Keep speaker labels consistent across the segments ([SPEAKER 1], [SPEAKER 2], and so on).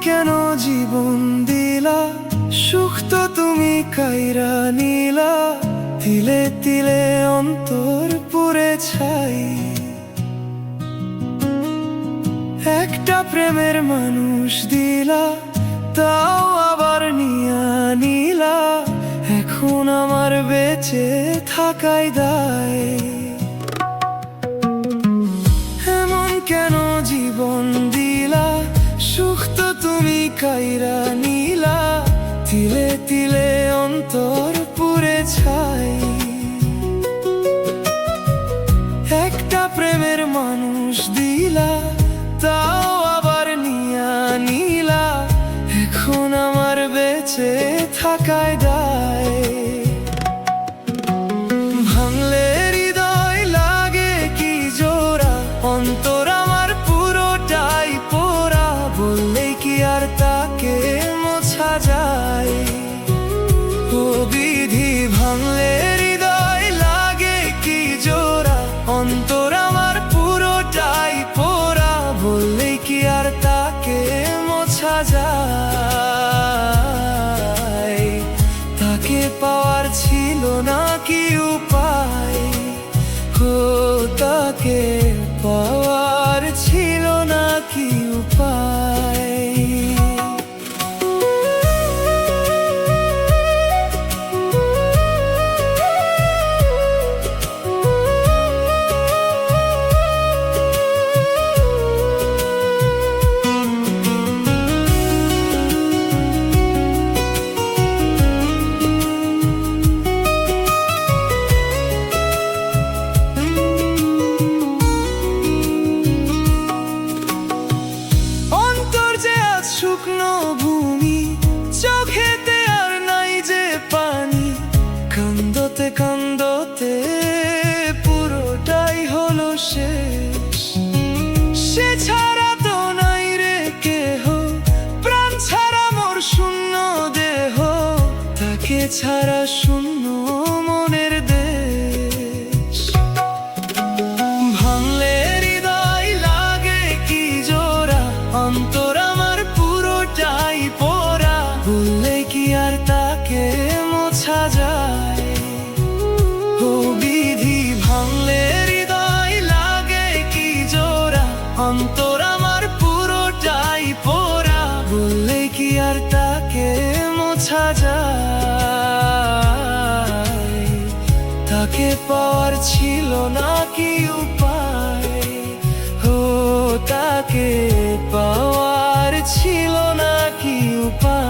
[SPEAKER 1] কেন জীবন দিলা, সুখ তো তুমি কাইরা নিলা। তিলে তিলে অন্তর পুড়ে ছাই, একটা প্রেমের মানুষ দিলা, তাও আবার নিয়া নিলা। এখন আমার বেঁচে থাকাই দায়। এমন কেন জীবন দিলা, সুখ তো তুমি কাইরা নিলা। তিলে তিলে অন্তর পুড়ে ছাই, একটা প্রেমের মানুষ দিলা, তাও আবার নিয়া নিলা। এখন আমার বেঁচে থাকায় দায়। ভাঙলে হৃদয় লাগে কি জোড়া, অন্তর আমার পুরোটাই পোড়া। বললেই কি আর তাকে মোছা যায়? ও বিধি, ভাঙলে হৃদয় লাগে কি জোড়া, অন্তর আমার পুরোটাই পোড়া। বললেই কি আর তাকে মোছা যায়? তাকে পাওয়ার ছিল না কি উপায়? ও তাকে পাওয়ার ছিল না কি উপায়? শুকনো ভূমি, চোখেতে আর নাই যে পানি। কান্দতে কান্দতে পুরোটাই হলো শেষ। সে ছাড়া তো নাই রে কেহ, প্রাণ ছাড়া মোর শূন্য দেহ। তাকে ছাড়া শূন্য মনের দেশ। ভাঙলে হৃদয় লাগে কি জোড়া, অন্তর পুরোটাই পোড়া। বললে কি আর তাকে মোছা যায়? ও বিধি, ভাঙলে হৃদয় লাগে কি জোড়া, অন্তর আমার পুরোটাই পোড়া। বললে কি আর তাকে মোছা যায়? তাকে পাওয়ার ছিল না কি উপায়? ও তাকে পাওয়ার ছিল না কি উপায়?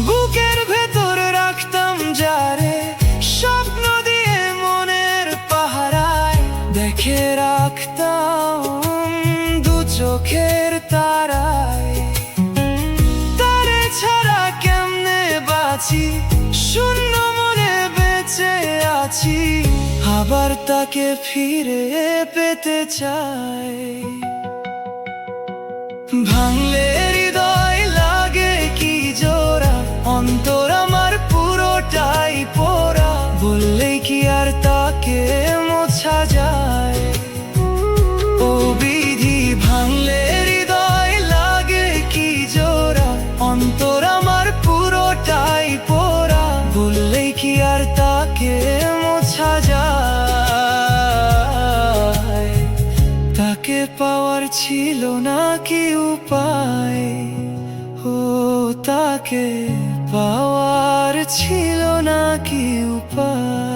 [SPEAKER 1] বুকের ভেতর রাখতাম যারে, স্বপ্ন দিয়ে মনের পাহারায়। দেখে রাখতাম দু চোখের তারায়। তারে ছাড়া কেমনে বাঁচি, শূন্য মনে বেঁচে আছি। আবার তাকে ফিরে পেতে চাই। ভাঙলে হৃদয় লাগে কি জোড়া, অন্তর আমার পুরোটাই পোড়া। বললেই কি আর তাকে মোছা যায়? ও বিধি, ভাঙলে হৃদয় লাগে কি জোড়া, অন্তর আমার পুরোটাই পোড়া। বললেই কি আর তাকে মোছা যায়? তাকে পাওয়ার ছিল না কি উপায়? ও তাকে পাওয়ার ছিল না কি উপায়?